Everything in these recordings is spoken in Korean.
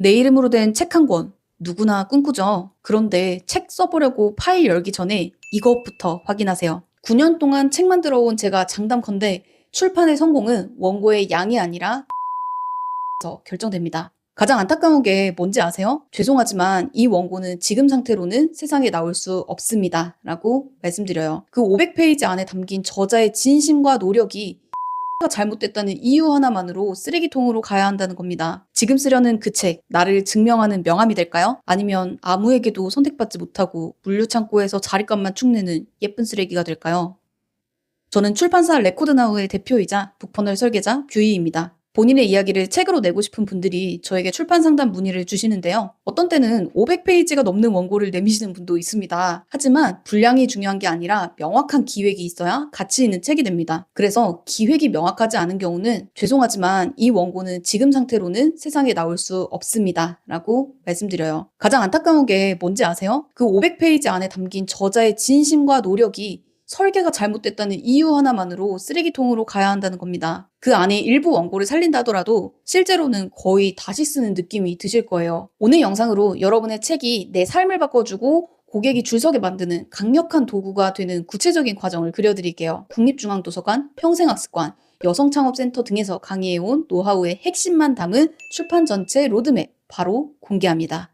내 이름으로 된 책 한 권, 누구나 꿈꾸죠. 그런데 책 써보려고 파일 열기 전에 이것부터 확인하세요. 9년 동안 책 만들어 온 제가 장담컨대 출판의 성공은 원고의 양이 아니라 결정됩니다. 가장 안타까운 게 뭔지 아세요? 죄송하지만 이 원고는 지금 상태로는 세상에 나올 수 없습니다. 라고 말씀드려요. 그 500페이지 안에 담긴 저자의 진심과 노력이 가 잘못됐다는 이유 하나만으로 쓰레기통으로 가야 한다는 겁니다. 지금 쓰려는 그 책, 나를 증명하는 명함이 될까요? 아니면 아무에게도 선택받지 못하고 물류창고에서 자립감만 축내는 예쁜 쓰레기가 될까요? 저는 출판사 레코드나우의 대표이자 북퍼널 설계자 규희입니다. 본인의 이야기를 책으로 내고 싶은 분들이 저에게 출판 상담 문의를 주시는데요. 어떤 때는 500페이지가 넘는 원고를 내미시는 분도 있습니다. 하지만 분량이 중요한 게 아니라 명확한 기획이 있어야 가치 있는 책이 됩니다. 그래서 기획이 명확하지 않은 경우는 죄송하지만 이 원고는 지금 상태로는 세상에 나올 수 없습니다. 라고 말씀드려요. 가장 안타까운 게 뭔지 아세요? 그 500페이지 안에 담긴 저자의 진심과 노력이 설계가 잘못됐다는 이유 하나만으로 쓰레기통으로 가야 한다는 겁니다. 그 안에 일부 원고를 살린다 하더라도 실제로는 거의 다시 쓰는 느낌이 드실 거예요. 오늘 영상으로 여러분의 책이 내 삶을 바꿔주고 고객이 줄 서게 만드는 강력한 도구가 되는 구체적인 과정을 그려드릴게요. 국립중앙도서관, 평생학습관, 여성창업센터 등에서 강의해온 노하우의 핵심만 담은 출판 전체 로드맵 바로 공개합니다.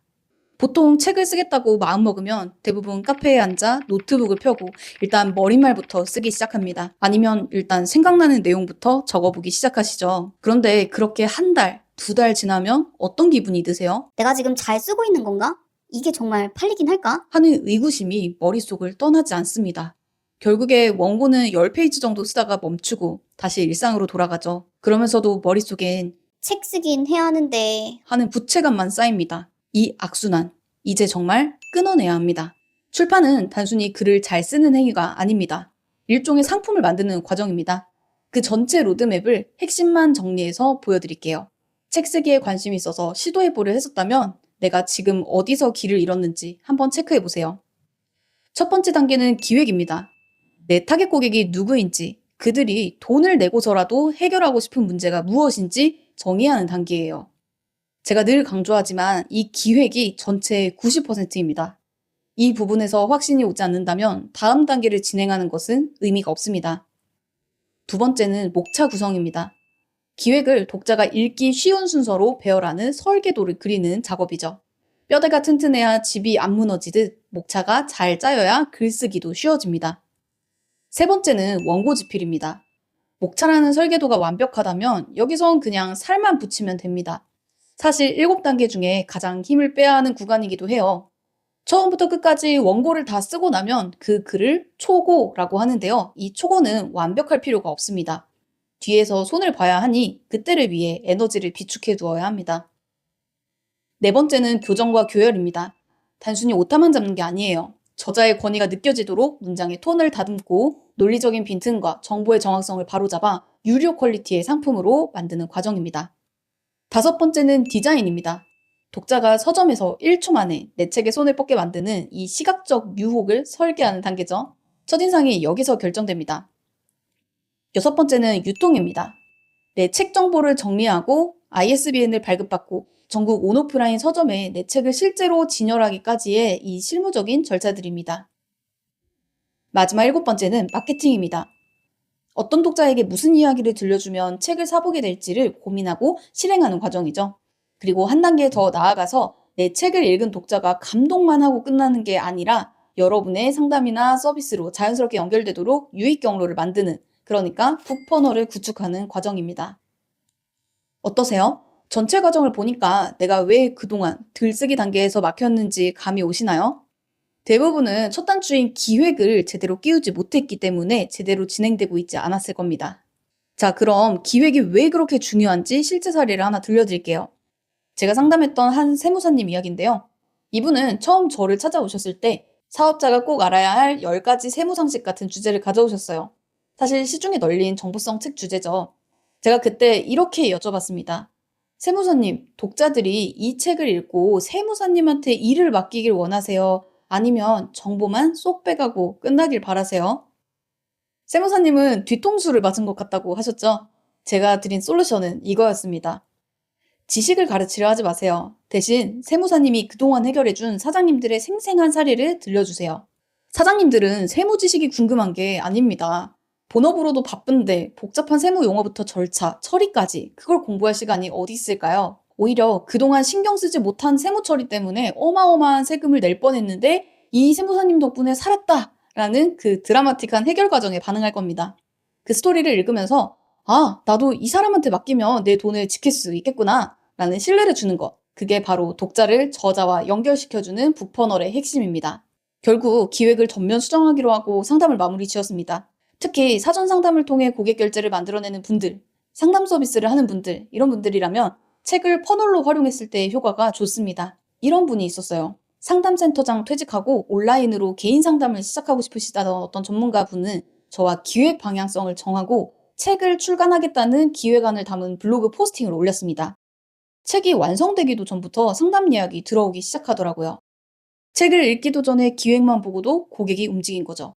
보통 책을 쓰겠다고 마음먹으면 대부분 카페에 앉아 노트북을 펴고 일단 머릿말부터 쓰기 시작합니다. 아니면 일단 생각나는 내용부터 적어보기 시작하시죠. 그런데 그렇게 한 달, 2달 지나면 어떤 기분이 드세요? 내가 지금 잘 쓰고 있는 건가? 이게 정말 팔리긴 할까? 하는 의구심이 머릿속을 떠나지 않습니다. 결국에 원고는 10페이지 정도 쓰다가 멈추고 다시 일상으로 돌아가죠. 그러면서도 머릿속엔 책 쓰긴 해야 하는데 하는 부채감만 쌓입니다. 이 악순환, 이제 정말 끊어내야 합니다. 출판은 단순히 글을 잘 쓰는 행위가 아닙니다. 일종의 상품을 만드는 과정입니다. 그 전체 로드맵을 핵심만 정리해서 보여드릴게요. 책 쓰기에 관심이 있어서 시도해보려 했었다면 내가 지금 어디서 길을 잃었는지 한번 체크해보세요. 첫 번째 단계는 기획입니다. 내 타겟 고객이 누구인지, 그들이 돈을 내고서라도 해결하고 싶은 문제가 무엇인지 정의해야 하는 단계예요. 제가 늘 강조하지만 이 기획이 전체의 90%입니다. 이 부분에서 확신이 오지 않는다면 다음 단계를 진행하는 것은 의미가 없습니다. 두 번째는 목차 구성입니다. 기획을 독자가 읽기 쉬운 순서로 배열하는 설계도를 그리는 작업이죠. 뼈대가 튼튼해야 집이 안 무너지듯 목차가 잘 짜여야 글쓰기도 쉬워집니다. 세 번째는 원고 집필입니다. 목차라는 설계도가 완벽하다면 여기선 그냥 살만 붙이면 됩니다. 사실 7단계 중에 가장 힘을 빼야 하는 구간이기도 해요. 처음부터 끝까지 원고를 다 쓰고 나면 그 글을 초고라고 하는데요. 이 초고는 완벽할 필요가 없습니다. 뒤에서 손을 봐야 하니 그때를 위해 에너지를 비축해 두어야 합니다. 네 번째는 교정과 교열입니다. 단순히 오타만 잡는 게 아니에요. 저자의 권위가 느껴지도록 문장의 톤을 다듬고 논리적인 빈틈과 정보의 정확성을 바로잡아 유료 퀄리티의 상품으로 만드는 과정입니다. 다섯 번째는 디자인입니다. 독자가 서점에서 1초 만에 내 책에 손을 뻗게 만드는 이 시각적 유혹을 설계하는 단계죠. 첫인상이 여기서 결정됩니다. 여섯 번째는 유통입니다. 내 책 정보를 정리하고 ISBN을 발급받고 전국 온오프라인 서점에 내 책을 실제로 진열하기까지의 이 실무적인 절차들입니다. 마지막 7번째는 마케팅입니다. 어떤 독자에게 무슨 이야기를 들려주면 책을 사보게 될지를 고민하고 실행하는 과정이죠. 그리고 한 단계 더 나아가서 내 책을 읽은 독자가 감동만 하고 끝나는 게 아니라 여러분의 상담이나 서비스로 자연스럽게 연결되도록 유익 경로를 만드는, 그러니까 북퍼널을 구축하는 과정입니다. 어떠세요? 전체 과정을 보니까 내가 왜 그동안 글쓰기 단계에서 막혔는지 감이 오시나요? 대부분은 첫 단추인 기획을 제대로 끼우지 못했기 때문에 제대로 진행되고 있지 않았을 겁니다. 자, 그럼 기획이 왜 그렇게 중요한지 실제 사례를 하나 들려드릴게요. 제가 상담했던 한 세무사님 이야기인데요. 이분은 처음 저를 찾아오셨을 때 사업자가 꼭 알아야 할 10가지 세무상식 같은 주제를 가져오셨어요. 사실 시중에 널린 정보성 책 주제죠. 제가 그때 이렇게 여쭤봤습니다. 세무사님, 독자들이 이 책을 읽고 세무사님한테 일을 맡기길 원하세요? 아니면 정보만 쏙 빼가고 끝나길 바라세요? 세무사님은 뒤통수를 맞은 것 같다고 하셨죠? 제가 드린 솔루션은 이거였습니다. 지식을 가르치려 하지 마세요. 대신 세무사님이 그동안 해결해준 사장님들의 생생한 사례를 들려주세요. 사장님들은 세무 지식이 궁금한 게 아닙니다. 본업으로도 바쁜데 복잡한 세무 용어부터 절차, 처리까지 그걸 공부할 시간이 어디 있을까요? 오히려 그동안 신경 쓰지 못한 세무 처리 때문에 어마어마한 세금을 낼 뻔했는데 이 세무사님 덕분에 살았다라는 그 드라마틱한 해결 과정에 반응할 겁니다. 그 스토리를 읽으면서 아, 나도 이 사람한테 맡기면 내 돈을 지킬 수 있겠구나 라는 신뢰를 주는 것. 그게 바로 독자를 저자와 연결시켜주는 북퍼널의 핵심입니다. 결국 기획을 전면 수정하기로 하고 상담을 마무리 지었습니다. 특히 사전 상담을 통해 고객 결제를 만들어내는 분들, 상담 서비스를 하는 분들, 이런 분들이라면 책을 퍼널로 활용했을 때의 효과가 좋습니다. 이런 분이 있었어요. 상담센터장 퇴직하고 온라인으로 개인 상담을 시작하고 싶으시다던 어떤 전문가분은 저와 기획 방향성을 정하고 책을 출간하겠다는 기획안을 담은 블로그 포스팅을 올렸습니다. 책이 완성되기도 전부터 상담 예약이 들어오기 시작하더라고요. 책을 읽기도 전에 기획만 보고도 고객이 움직인 거죠.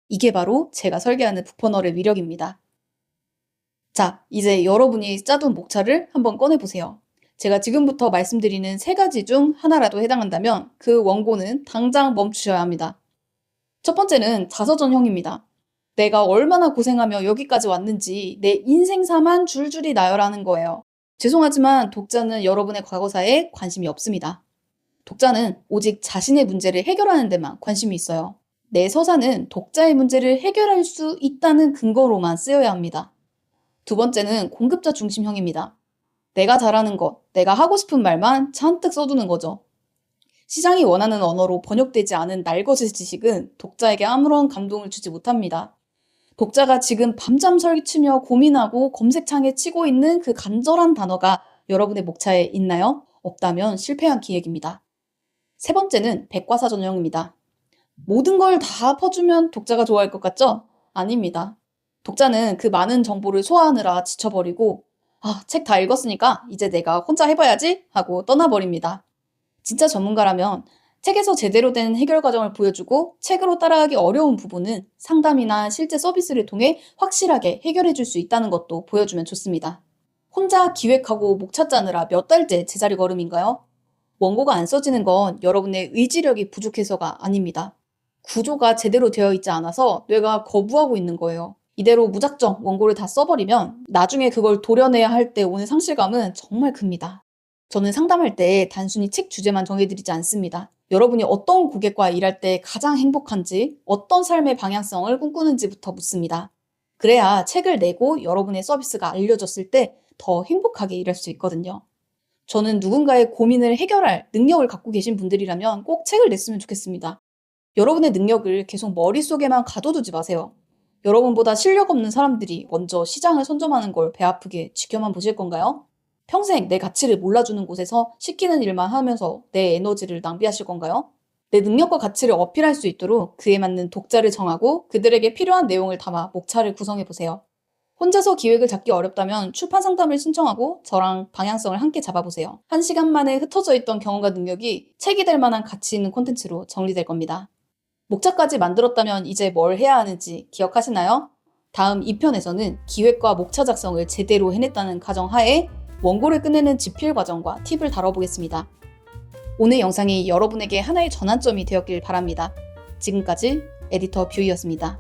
이게 바로 제가 설계하는 북퍼널의 위력입니다. 자, 이제 여러분이 짜둔 목차를 한번 꺼내보세요. 제가 지금부터 말씀드리는 3가지 중 하나라도 해당한다면 그 원고는 당장 멈추셔야 합니다. 첫 번째는 자서전형입니다. 내가 얼마나 고생하며 여기까지 왔는지 내 인생사만 줄줄이 나열하는 거예요. 죄송하지만 독자는 여러분의 과거사에 관심이 없습니다. 독자는 오직 자신의 문제를 해결하는 데만 관심이 있어요. 내 서사는 독자의 문제를 해결할 수 있다는 근거로만 쓰여야 합니다. 두 번째는 공급자 중심형입니다. 내가 잘하는 것, 내가 하고 싶은 말만 잔뜩 써두는 거죠. 시장이 원하는 언어로 번역되지 않은 날것의 지식은 독자에게 아무런 감동을 주지 못합니다. 독자가 지금 밤잠 설치며 고민하고 검색창에 치고 있는 그 간절한 단어가 여러분의 목차에 있나요? 없다면 실패한 기획입니다. 세 번째는 백과사전형입니다. 모든 걸 다 퍼주면 독자가 좋아할 것 같죠? 아닙니다. 독자는 그 많은 정보를 소화하느라 지쳐버리고 책 다 읽었으니까 이제 내가 혼자 해봐야지 하고 떠나버립니다. 진짜 전문가라면 책에서 제대로 된 해결 과정을 보여주고 책으로 따라하기 어려운 부분은 상담이나 실제 서비스를 통해 확실하게 해결해 줄 수 있다는 것도 보여주면 좋습니다. 혼자 기획하고 목차 짜느라 몇 달째 제자리 걸음인가요? 원고가 안 써지는 건 여러분의 의지력이 부족해서가 아닙니다. 구조가 제대로 되어 있지 않아서 뇌가 거부하고 있는 거예요. 이대로 무작정 원고를 다 써버리면 나중에 그걸 도려내야 할 때 오는 상실감은 정말 큽니다. 저는 상담할 때 단순히 책 주제만 정해드리지 않습니다. 여러분이 어떤 고객과 일할 때 가장 행복한지, 어떤 삶의 방향성을 꿈꾸는지부터 묻습니다. 그래야 책을 내고 여러분의 서비스가 알려졌을 때 더 행복하게 일할 수 있거든요. 저는 누군가의 고민을 해결할 능력을 갖고 계신 분들이라면 꼭 책을 냈으면 좋겠습니다. 여러분의 능력을 계속 머릿속에만 가둬두지 마세요. 여러분보다 실력 없는 사람들이 먼저 시장을 선점하는 걸 배 아프게 지켜만 보실 건가요? 평생 내 가치를 몰라주는 곳에서 시키는 일만 하면서 내 에너지를 낭비하실 건가요? 내 능력과 가치를 어필할 수 있도록 그에 맞는 독자를 정하고 그들에게 필요한 내용을 담아 목차를 구성해보세요. 혼자서 기획을 잡기 어렵다면 출판 상담을 신청하고 저랑 방향성을 함께 잡아보세요. 1시간 만에 흩어져 있던 경험과 능력이 책이 될 만한 가치 있는 콘텐츠로 정리될 겁니다. 목차까지 만들었다면 이제 뭘 해야 하는지 기억하시나요? 다음 2편에서는 기획과 목차 작성을 제대로 해냈다는 가정하에 원고를 끝내는 집필 과정과 팁을 다뤄보겠습니다. 오늘 영상이 여러분에게 하나의 전환점이 되었길 바랍니다. 지금까지 에디터 뷰이였습니다.